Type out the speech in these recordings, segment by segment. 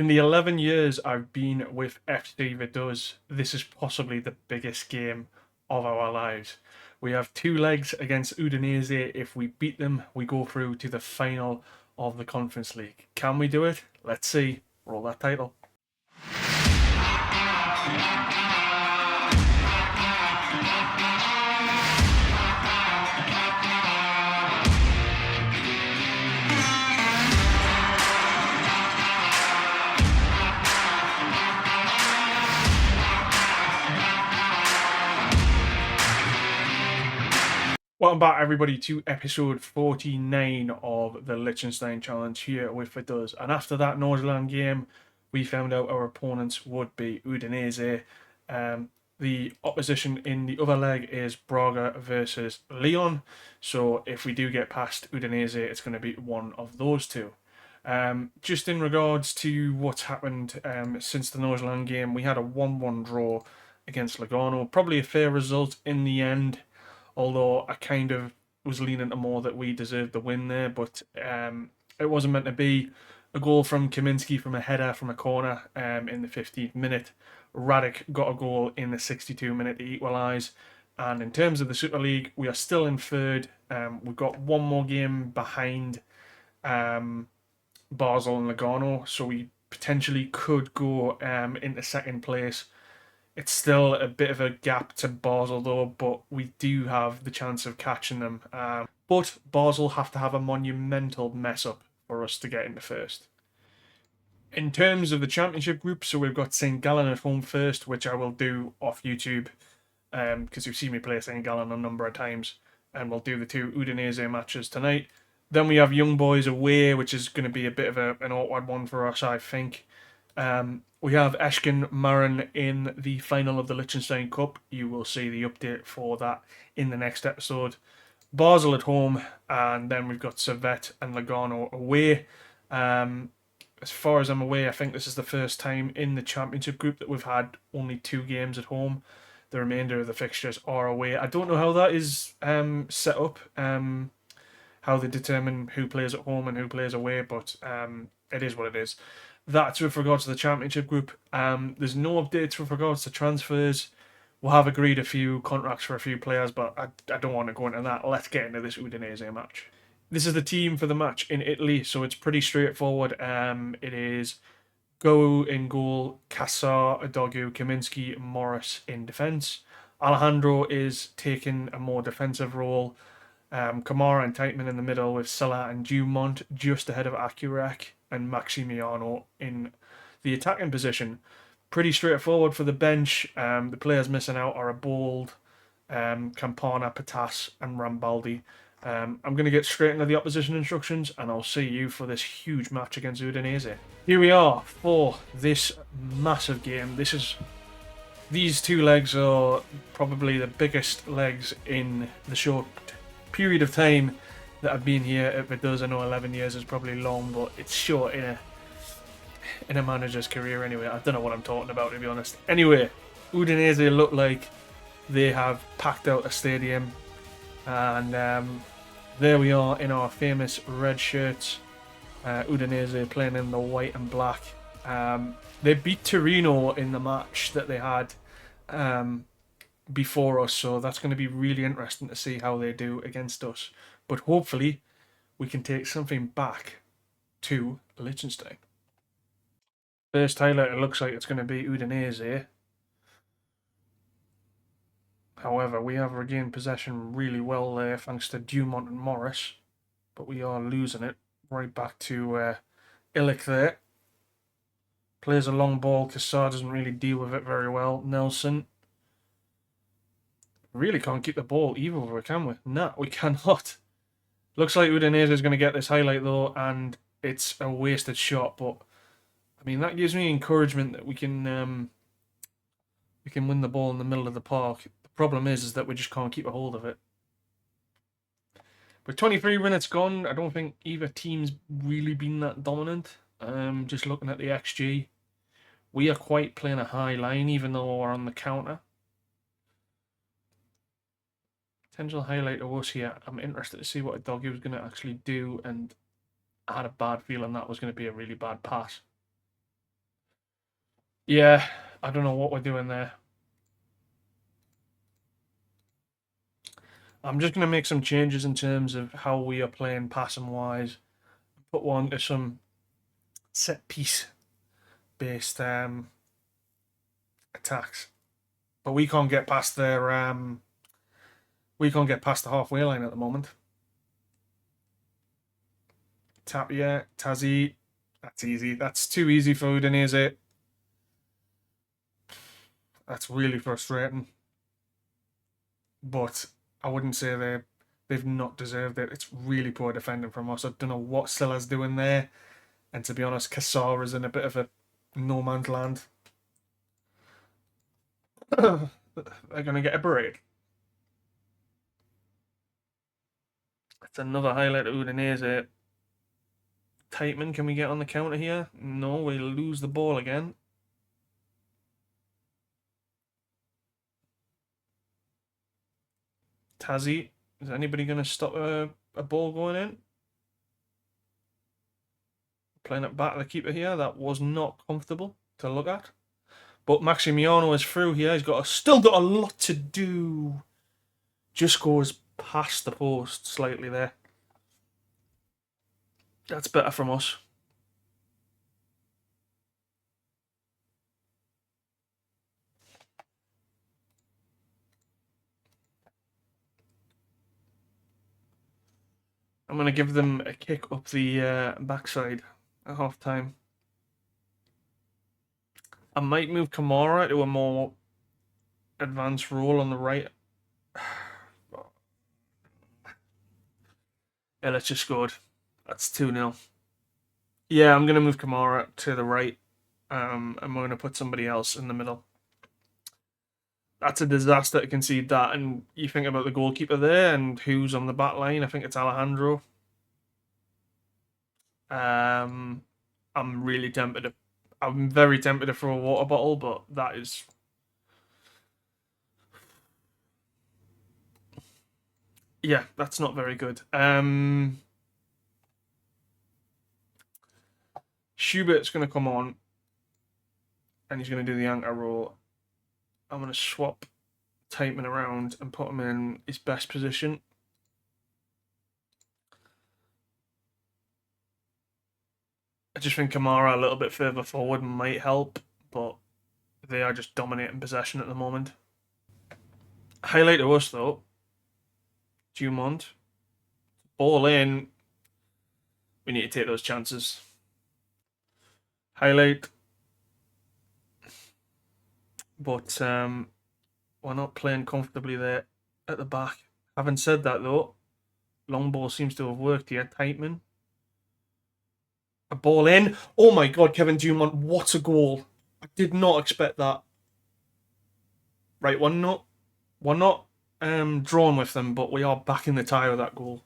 In the 11 years I've been with FC Vaduz, this is possibly the biggest game of our lives. We have two legs against Udinese. If we beat them, we go through to the final of the Conference League. Can we do it? Let's see. Roll that title. Welcome back, everybody, to episode 49 of the Liechtenstein Challenge here with Vaduz. And after that Nordsjælland game, we found out our opponents would be Udinese. The opposition in the other leg is Braga versus Lyon. So if we do get past Udinese, it's going to be one of those two. Just in regards to what's happened since the Nordsjælland game, we had a 1-1 draw against Lugano. Probably a fair result in the end. Although I kind of was leaning to more that we deserved the win there, but it wasn't meant to be. A goal from Kaminski from a header from a corner in the 15th minute. Radic got a goal in the 62nd minute to equalise. And in terms of the Super League, we are still in third. We've got one more game behind Basel and Lugano, so we potentially could go into second place. It's still a bit of a gap to Basel though, but we do have the chance of catching them. But Basel have to have a monumental mess up for us to get into first. In terms of the championship group, so we've got St. Gallen at home first, which I will do off YouTube because you've seen me play St. Gallen a number of times, and we'll do the two Udinese matches tonight. Then we have Young Boys away, which is going to be a bit of an awkward one for us, I think. We have Eschken Marin in the final of the Liechtenstein Cup. You will see the update for that in the next episode. Basel at home, and then we've got Servette and Lugano away. As far as I'm aware, I think this is the first time in the championship group that we've had only 2 games at home. The remainder of the fixtures are away. I don't know how that is set up, how they determine who plays at home and who plays away, but it is what it is. That's with regards to the championship group. There's no updates with regards to transfers. We'll have agreed a few contracts for a few players, but I don't want to go into that. Let's get into this Udinese match. This is the team for the match in Italy, so it's pretty straightforward. It is Go in goal, Kassar, Adogu, Kaminski, Morris in defence. Alejandro is taking a more defensive role. Kamara and Teitman in the middle with Salah and Dumont just ahead of Akurek and Maximiano in the attacking position. Pretty straightforward for the bench. The players missing out are a Bold, Campana, Patas and Rambaldi. I'm going to get straight into the opposition instructions and I'll see you for this huge match against Udinese. Here we are for this massive game. These two legs are probably the biggest legs in the short period of time that I've been here at Vaduz. I know 11 years is probably long, but it's short in a manager's career anyway. I don't know what I'm talking about, to be honest. Anyway, Udinese look like they have packed out a stadium, and there we are in our famous red shirts. Udinese playing in the white and black. They beat Torino in the match that they had before us, so that's going to be really interesting to see how they do against us. But hopefully we can take something back to Liechtenstein. First highlight, it looks like it's going to be Udinese. However, we have regained possession really well there thanks to Dumont and Morris, but we are losing it. Right back to Illich there. Plays a long ball. Kassar doesn't really deal with it very well. Nelson. Really can't keep the ball either, can we? No, we cannot. Looks like Udinese is going to get this highlight though, and it's a wasted shot. But I mean, that gives me encouragement that we can win the ball in the middle of the park. The problem is that we just can't keep a hold of it. With 23 minutes gone, I don't think either team's really been that dominant. Just looking at the XG, we are quite playing a high line, even though we're on the counter. Potential highlight of us here. I'm interested to see what Adogu was going to actually do, and I had a bad feeling that was going to be a really bad pass. Yeah, I don't know what we're doing there. I'm just going to make some changes in terms of how we are playing passing wise. Put one to some set piece based attacks, but we can't get past their we can't get past the halfway line at the moment. Tapia, Tazi, that's easy. That's too easy for Udinese. That's really frustrating. But I wouldn't say they've not deserved it. It's really poor defending from us. I don't know what Silla's doing there. And to be honest, Kassar is in a bit of a no man's land. They're going to get a break. It's another highlight of Udinese. Tightman, can we get on the counter here? No, we lose the ball again. Tazi, is anybody going to stop a ball going in? Playing it back to the keeper here. That was not comfortable to look at. But Maximiano is through here. He's still got a lot to do. Just goes past the post slightly there. That's better from us. I'm going to give them a kick up the backside at half time. I might move Kamara to a more advanced role on the right. Yeah, let's just scored. That's 2-0. Yeah, I'm going to move Kamara to the right. And we're going to put somebody else in the middle. That's a disaster to concede that. And you think about the goalkeeper there and who's on the back line. I think it's Alejandro. I'm really tempted. I'm very tempted to throw a water bottle, but that is. Yeah, that's not very good. Schubert's going to come on and he's going to do the anchor role. I'm going to swap Tightman around and put him in his best position. I just think Kamara a little bit further forward might help, but they are just dominating possession at the moment. Highlight to us though, Dumont. Ball in. We need to take those chances. Highlight. But we're not playing comfortably there at the back. Having said that though, long ball seems to have worked here. Tightman. A ball in. Oh my god, Kevin Dumont, what a goal. I did not expect that. Right, we're not drawn with them, but we are back in the tie with that goal.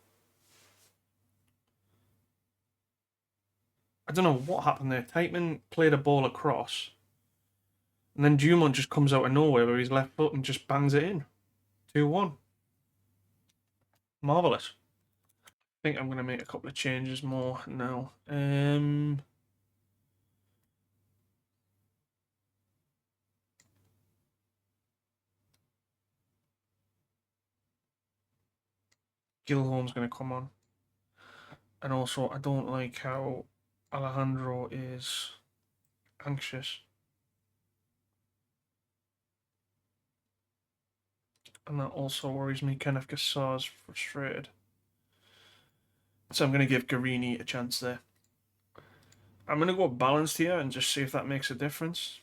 I don't know what happened there. Tightman played a ball across. And then Dumont just comes out of nowhere with his left foot and just bangs it in. 2-1. Marvellous. I think I'm going to make a couple of changes more now. Gilholm's going to come on. And also, I don't like how Alejandro is anxious. And that also worries me. Kenneth Gassar's frustrated. So I'm going to give Guarini a chance there. I'm going to go balanced here and just see if that makes a difference.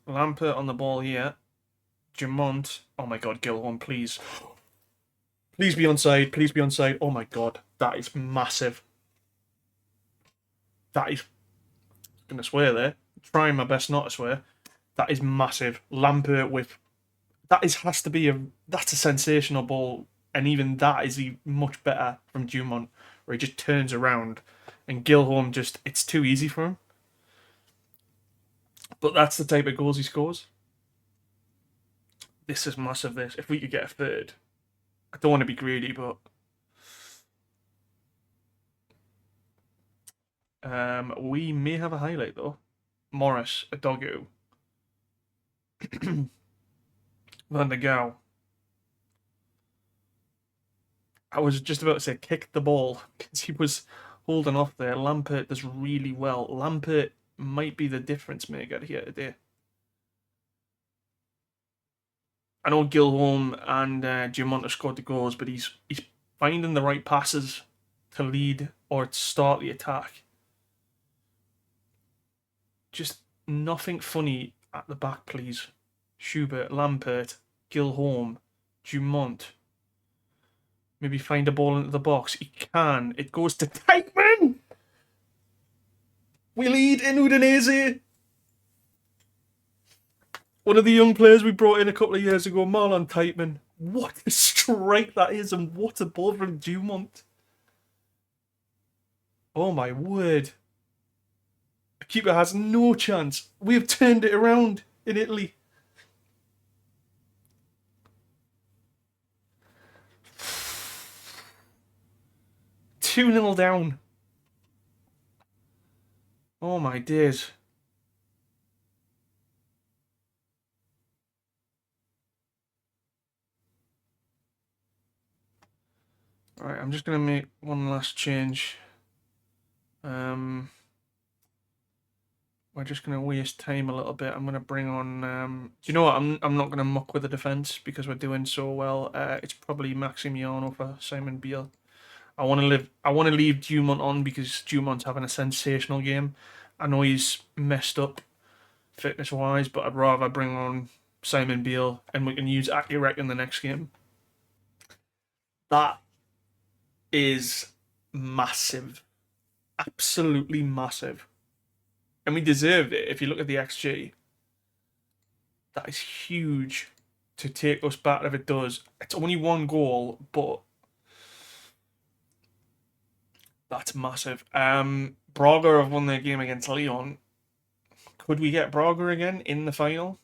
Lampert on the ball here. Jamont. Oh my god, Gilholm, please. Please be onside. Please be onside. Oh my god, that is massive. That is. I'm going to swear there. Trying my best not to swear. That is massive. Lampert with. Has to be a. That's a sensational ball. And even that is much better from Dumont, where he just turns around. And Gilholm just. It's too easy for him. But that's the type of goals he scores. This is massive, this. If we could get a third. I don't want to be greedy, but we may have a highlight though. Morris, a doggo. Van der Gaal. I was just about to say kick the ball because he was holding off there. Lampert does really well. Lampert might be the difference maker here today. I know Gilholm and Dumont have scored the goals, but he's finding the right passes to lead or start the attack. Just nothing funny at the back, please. Schubert, Lampert, Gilholm, Dumont. Maybe find a ball into the box. He can. It goes to Teichmann. We lead in Udinese. One of the young players we brought in a couple of years ago, Marlon Teichmann. What a strike that is, and what a ball from Dumont. Oh my word. The keeper has no chance. We have turned it around in Italy. Two 0 down. Oh my days. Alright, I'm just going to make one last change. We're just going to waste time a little bit. I'm going to bring on... do you know what? I'm not going to muck with the defence because we're doing so well. It's probably Maximiano for Simon Beale. I want to leave Dumont on because Dumont's having a sensational game. I know he's messed up fitness-wise, but I'd rather bring on Simon Beale and we can use Akirek in the next game. That is massive. Absolutely massive. And we deserved it. If you look at the XG, that is huge to take us back if it does. It's only one goal, but that's massive. Braga have won their game against Lyon. Could we get Braga again in the final?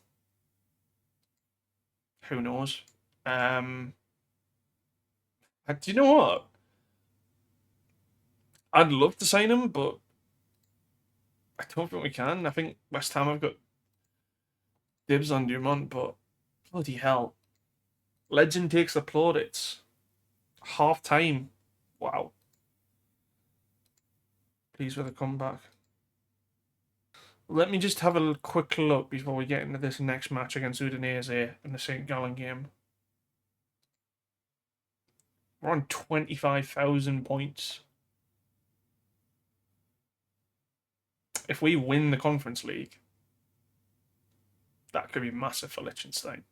Who knows? Do you know what? I'd love to sign him, but I don't think we can. I think West Ham have got dibs on Dumont, but bloody hell. Legend takes the plaudits. Half time. Wow. Pleased with a comeback. Let me just have a quick look before we get into this next match against Udinese in the St. Gallen game. We're on 25,000 points. If we win the Conference League, that could be massive for Liechtenstein.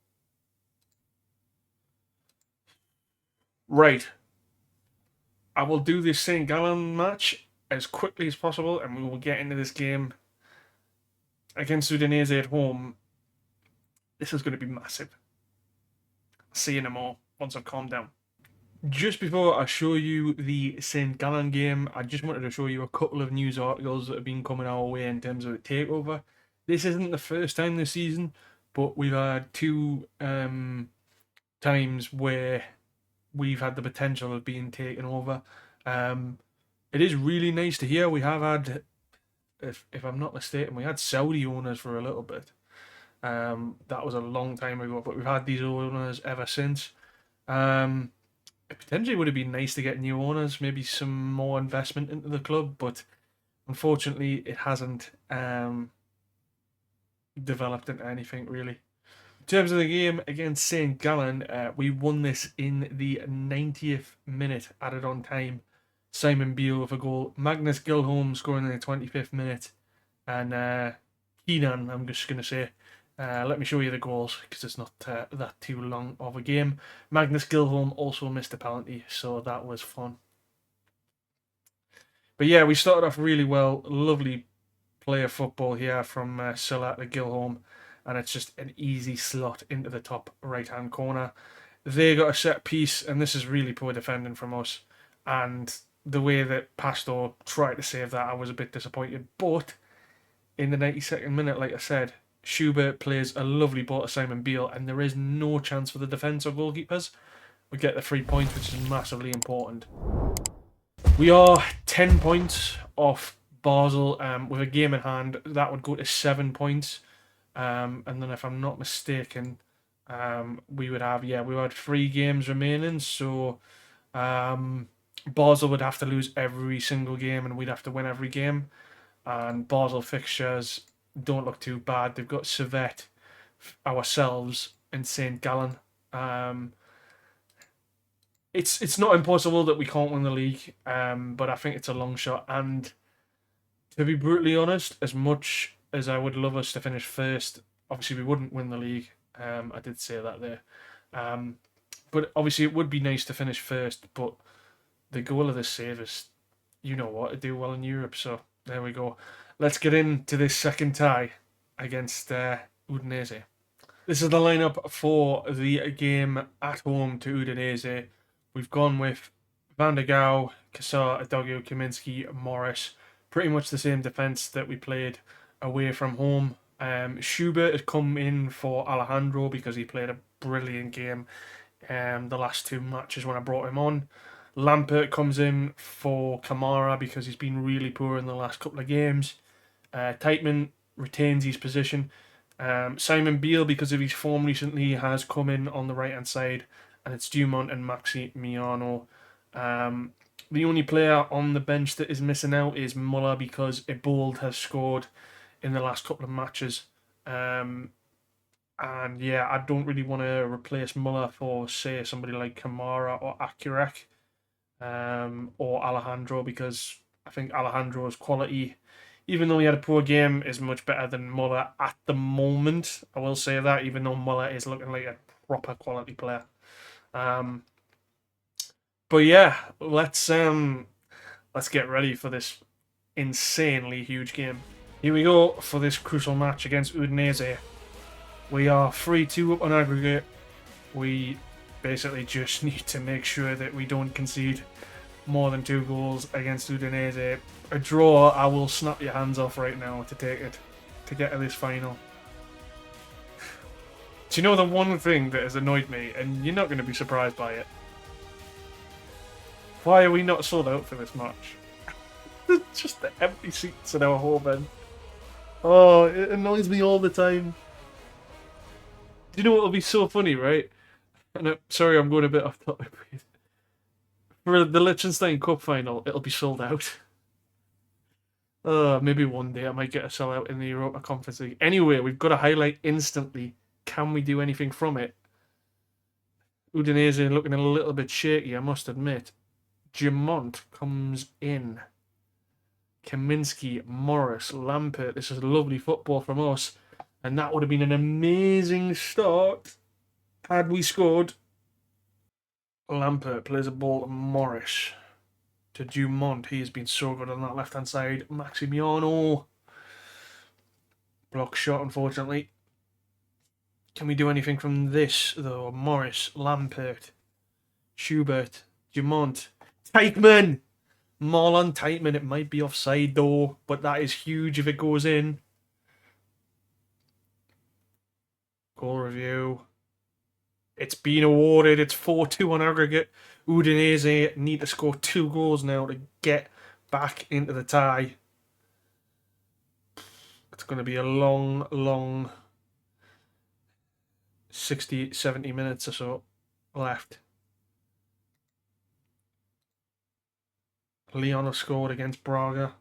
Right. I will do this St. Gallen match as quickly as possible and we will get into this game against Udinese at home. This is going to be massive. See you in a more once I've calmed down. Just before I show you the St. Gallen game, I just wanted to show you a couple of news articles that have been coming our way in terms of the takeover. This isn't the first time this season, but we've had two times where we've had the potential of being taken over. It is really nice to hear. We have had, if I'm not mistaken, we had Saudi owners for a little bit. That was a long time ago, but we've had these owners ever since. It potentially would have been nice to get new owners, maybe some more investment into the club, but unfortunately it hasn't developed into anything really. In terms of the game against St. Gallen, we won this in the 90th minute, added on time. Simon Beale with a goal, Magnus Gilholm scoring in the 25th minute, and Keenan, I'm just going to say, let me show you the goals because it's not that too long of a game. Magnus Gilholm also missed a penalty, so that was fun. But yeah, we started off really well. Lovely player football here from Silla to Gilholm, and it's just an easy slot into the top right-hand corner. They got a set piece, and this is really poor defending from us. And the way that Pastor tried to save that, I was a bit disappointed. But in the 92nd minute, like I said, Schubert plays a lovely ball to Simon Beale, and there is no chance for the defence or goalkeepers. we get the 3 points, which is massively important. We are 10 points off Basel with a game in hand. That would go to 7 points. And then if I'm not mistaken, we would have 3 games remaining. So Basel would have to lose every single game and we'd have to win every game. And Basel fixtures don't look too bad. They've got Servette, ourselves, and St. Gallen. It's not impossible that we can't win the league, but I think it's a long shot. And to be brutally honest, as much as I would love us to finish first, obviously we wouldn't win the league. I did say that there. But obviously it would be nice to finish first, but the goal of this save is, you know what, to do well in Europe. So there we go. Let's get into this second tie against Udinese. This is the lineup for the game at home to Udinese. We've gone with Van der Gouw, Kassar, Adogio, Kaminski, Morris. Pretty much the same defence that we played away from home. Schubert had come in for Alejandro because he played a brilliant game the last 2 matches when I brought him on. Lampert comes in for Kamara because he's been really poor in the last couple of games. Teitman retains his position. Simon Beale, because of his form recently, has come in on the right hand side, and it's Dumont and Maximiano. The only player on the bench that is missing out is Muller because Ebold has scored in the last couple of matches. And yeah, I don't really want to replace Muller for, say, somebody like Kamara or Akurek or Alejandro, because I think Alejandro's quality, even though he had a poor game, is much better than Muller at the moment. I will say that, even though Muller is looking like a proper quality player. But yeah, let's get ready for this insanely huge game. Here we go for this crucial match against Udinese. We are 3-2 up on aggregate. We basically just need to make sure that we don't concede more than 2 goals against Udinese. A draw, I will snap your hands off right now to take it, to get to this final. Do you know the one thing that has annoyed me, and you're not going to be surprised by it? Why are we not sold out for this match? Just the empty seats in our home end. Oh, it annoys me all the time. Do you know what will be so funny, right? And sorry, I'm going a bit off topic. For the Liechtenstein Cup final, it'll be sold out. Maybe one day I might get a sellout in the Europa Conference League. Anyway, we've got to highlight instantly. Can we do anything from it? Udinese looking a little bit shaky, I must admit. Dumont comes in. Kaminski, Morris, Lampert. This is lovely football from us. And that would have been an amazing start had we scored. Lampert plays a ball to Morris. To Dumont. He has been so good on that left-hand side. Maximiano. Block shot, unfortunately. Can we do anything from this, though? Morris, Lampert, Schubert, Dumont, Teitman! Marlon Teitman. It might be offside, though, but that is huge if it goes in. Goal review. It's been awarded. It's 4-2 on aggregate. Udinese need to score 2 goals now to get back into the tie. It's going to be a long 60, 70 minutes or so left. Leon have scored against Braga.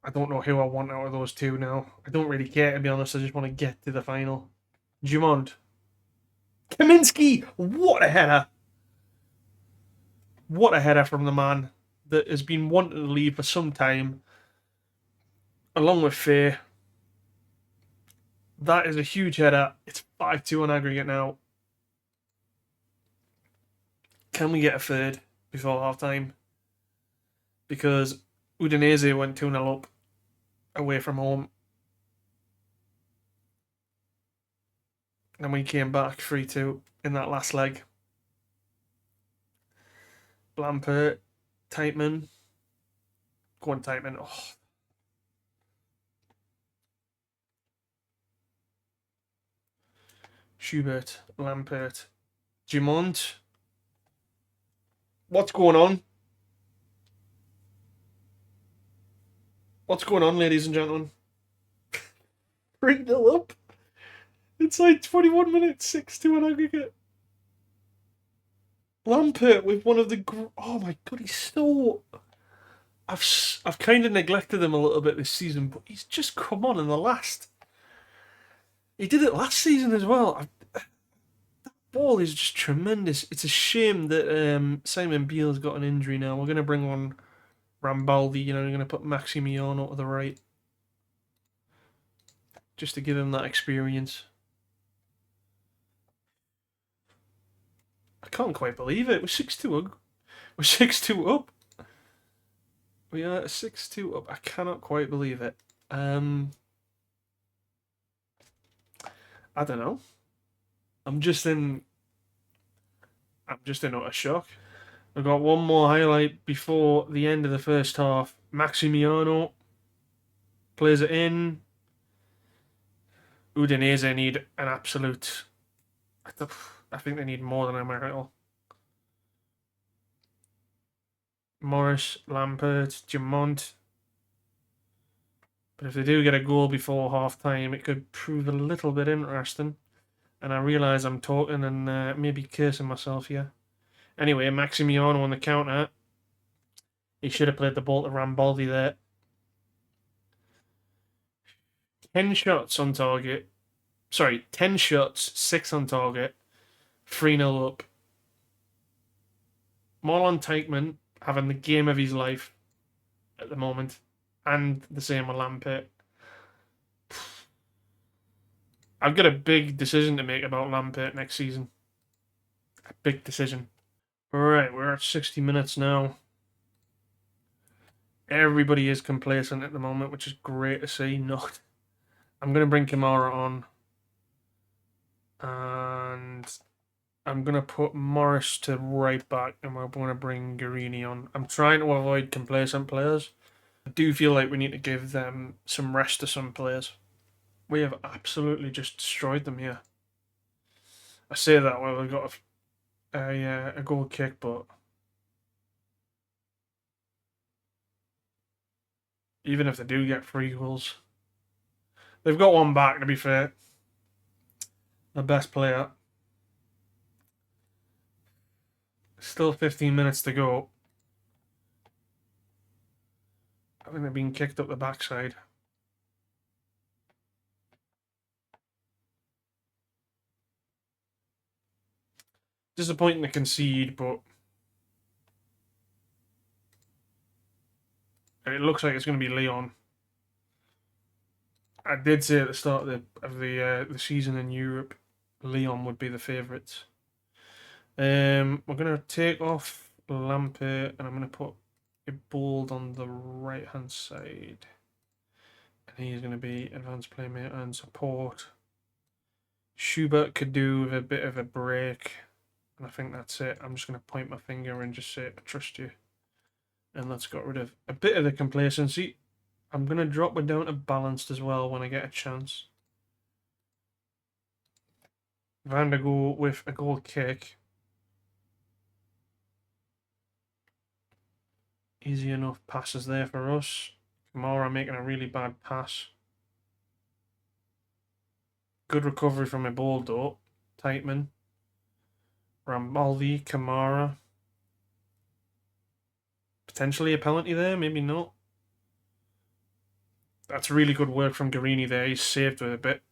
I don't know who I want out of those 2 now. I don't really care, to be honest. I just want to get to the final. Dumont. Kaminski! What a header! What a header from the man that has been wanting to leave for some time, along with Faye. That is a huge header. It's 5-2 on aggregate now. Can we get a third before half time? Because Udinese went 2-0 up away from home. And we came back 3-2 in that last leg. Lampert, Teitman. Go on, Teitman. Oh. Schubert, Lampert, Dumont. What's going on? What's going on, ladies and gentlemen? 3-0 up. It's like 21 minutes, 6-2 on aggregate. Lampert with one of the... Oh my god, he's so... I've kind of neglected him a little bit this season, but he's just come on in the last... He did it last season as well. That ball is just tremendous. It's a shame that Simon Beale's got an injury now. We're going to bring on Rambaldi, we're going to put Maximiano to the right. Just to give him that experience. I can't quite believe it. We're 6-2 up. We're 6-2 up. We are 6-2 up. I cannot quite believe it. I don't know. I'm just in utter shock. I've got one more highlight before the end of the first half. Maximiano plays it in. Udinese need an absolute... I think they need more than a miracle. Morris, Lampert, Dumont. But if they do get a goal before half-time, it could prove a little bit interesting. And I realise I'm talking and maybe cursing myself here. Anyway, Maximiano on the counter. He should have played the ball to Rambaldi there. 10 shots on target. Sorry, 10 shots, 6 on target. 3-0 up. Marlon Teichmann having the game of his life at the moment. And the same with Lampert. I've got a big decision to make about Lampert next season. A big decision. Alright, we're at 60 minutes now. Everybody is complacent at the moment, which is great to see. Not. I'm going to bring Kamara on. And I'm going to put Morris to right back, and we're going to bring Guarini on. I'm trying to avoid complacent players. I do feel like we need to give them some rest to some players. We have absolutely just destroyed them here. I say that while we've got a goal kick, but even if they do get 3 goals, they've got one back, to be fair. The best player. Still 15 minutes to go. I think they're being kicked up the backside. Disappointing to concede, but it looks like it's going to be Leon. I did say at the start of the season in Europe, Leon would be the favourites. We're going to take off Lampert, and I'm going to put a bold on the right hand side. And he's going to be advanced playmaker and support. Schubert could do with a bit of a break. And I think that's it. I'm just going to point my finger and just say, I trust you. And that's got rid of a bit of the complacency. I'm going to drop it down to balanced as well when I get a chance. Van der Goal with a goal kick. Easy enough passes there for us. Kamara making a really bad pass. Good recovery from a ball though. Teichmann. Rambaldi, Kamara. Potentially a penalty there, maybe not. That's really good work from Guarini there. He's saved with a bit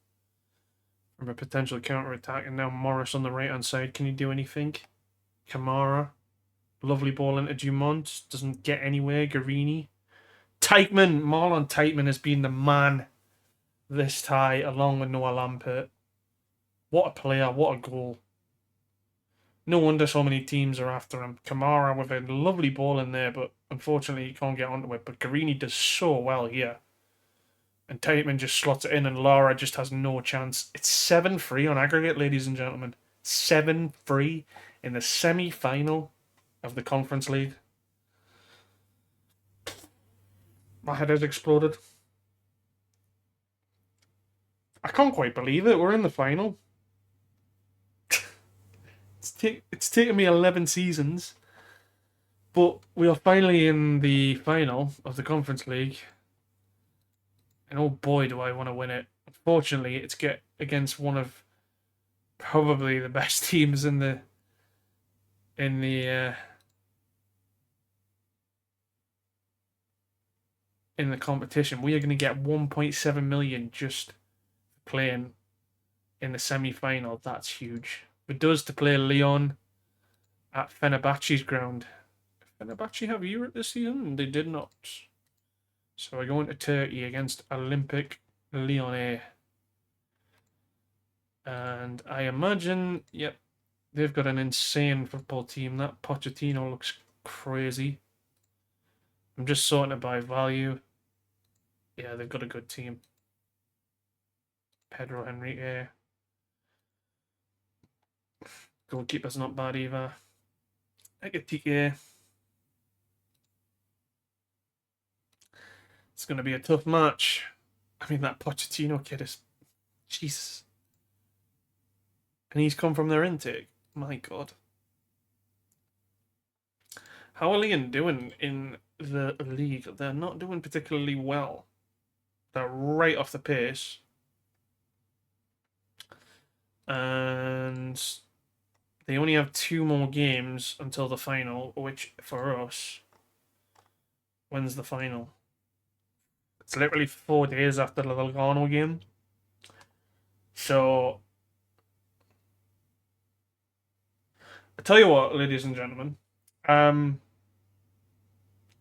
from a potential counter-attack. And now Morris on the right-hand side. Can he do anything? Kamara. Lovely ball into Dumont. Doesn't get anywhere. Guarini. Teichmann. Marlon Teichmann has been the man this tie, along with Noah Lampert. What a player. What a goal. No wonder so many teams are after him. Kamara with a lovely ball in there, but unfortunately he can't get onto it. But Guarini does so well here. And Teichmann just slots it in, and Lara just has no chance. It's 7-3 on aggregate, ladies and gentlemen. 7-3 in the semi-final of the Conference League. My head has exploded. I can't quite believe it. We're in the final. It's taken me 11 seasons, but we are finally in the final of the Conference League, and oh boy, do I want to win it! Unfortunately, it's get against one of probably the best teams in the uh, in the competition. We are going to get 1.7 million just playing in the semi-final. That's huge. Vaduz to play Lyon at Fenerbahce's ground. Fenerbahce have Europe this season? They did not. So we're going to Turkey against Olympic Lyonnais. And I imagine, yep, they've got an insane football team. That Pochettino looks crazy. I'm just sorting it by value. Yeah, they've got a good team. Pedro Henrique. Goalkeeper's not bad either. Ekatike. It's going to be a tough match. I mean, that Pochettino kid is... Jesus. And he's come from their intake. My God. How are Lyon doing in the league? They're not doing particularly well. They're right off the pace. And they only have 2 more games until the final, which for us, when's the final? It's literally 4 days after the Lugano game. So, I tell you what, ladies and gentlemen,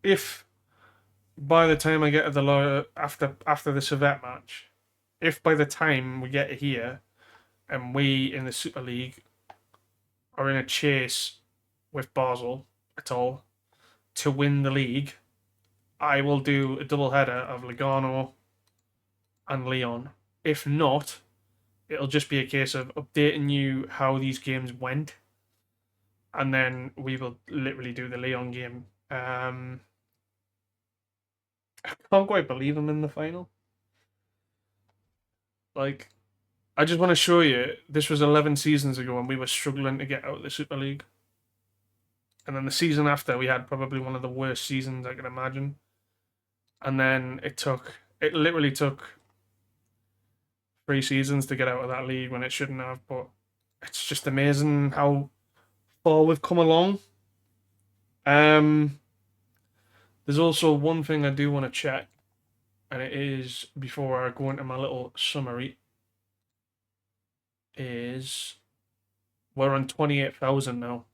if by the time I get to the after the Servette match, if by the time we get here and we in the Super League are in a chase with Basel at all to win the league, I will do a double header of Lugano and Lyon. If not, it'll just be a case of updating you how these games went, and then we will literally do the Lyon game. I can't quite believe I'm in the final. Like, I just want to show you, this was 11 seasons ago and we were struggling to get out of the Super League. And then the season after, we had probably one of the worst seasons I can imagine. And then it literally took 3 seasons to get out of that league when it shouldn't have. But it's just amazing how far we've come along. There's also one thing I do want to check, and it is before I go into my little summary. Is we're on 28,000 now.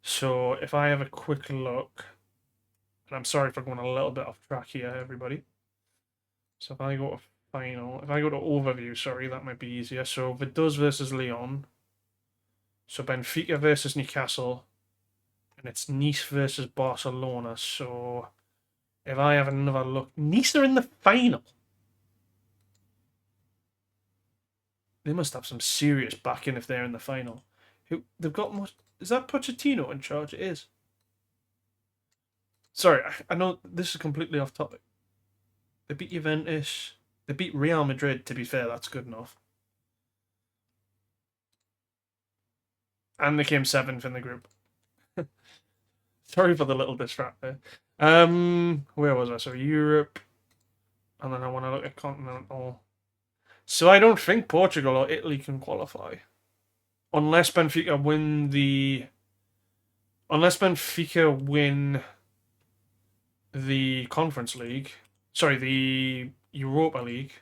So if I have a quick look, and I'm sorry for going a little bit off track here, everybody. So if I go to final, if I go to overview, sorry, that might be easier. So Vaduz versus Lyon. So Benfica versus Newcastle. And it's Nice versus Barcelona. So if I have another look, Nice are in the final. They must have some serious backing if they're in the final. They've got more. Is that Pochettino in charge? It is. Sorry, I know this is completely off topic. They beat Juventus. They beat Real Madrid, to be fair, that's good enough. And they came 7th in the group. Sorry for the little distract there. Where was I? So Europe. And then I want to look at continental. So I don't think Portugal or Italy can qualify. Unless Benfica win the Conference League. Sorry, the Europa League.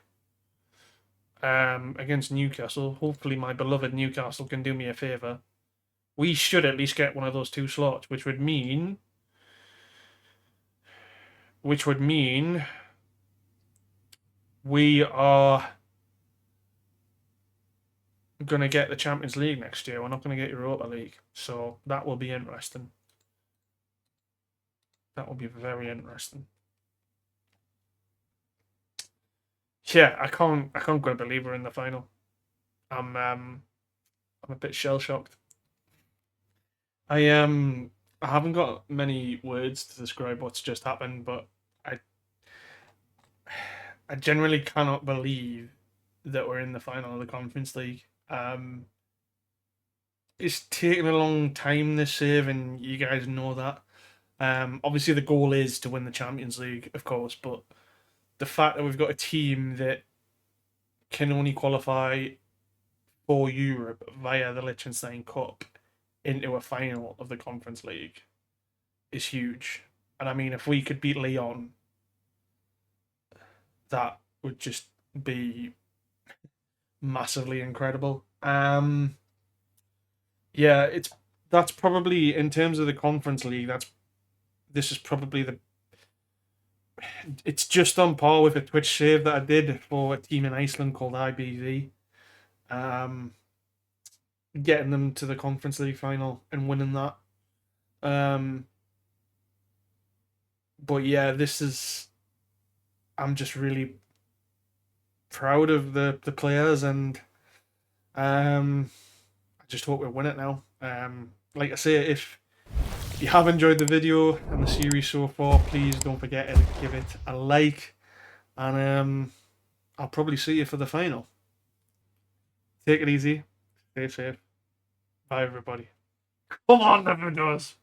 Against Newcastle. Hopefully my beloved Newcastle can do me a favour. We should at least get one of those 2 slots, which would mean we are going to get the Champions League next year. We're not going to get Europa League. So that will be interesting. That will be very interesting. Yeah, I can't quite believe we're in the final. I'm a bit shell shocked. I haven't got many words to describe what's just happened, but I generally cannot believe that we're in the final of the Conference League. it's taken a long time, this save, and you guys know that. Obviously, the goal is to win the Champions League, of course, but the fact that we've got a team that can only qualify for Europe via the Liechtenstein Cup into a final of the Conference League is huge. And I mean, if we could beat Lyon, that would just be massively incredible. Yeah, that's probably in terms of the Conference League. This is probably the it's just on par with a Twitch save that I did for a team in Iceland called IBV. Getting them to the Conference League final and winning that. But yeah, I'm just really proud of the players, and I just hope we win it now. Like I say, if you have enjoyed the video and the series so far, please don't forget to give it a like, and I'll probably see you for the final. Take it easy, stay safe. Bye, everybody. Come on, Vaduz.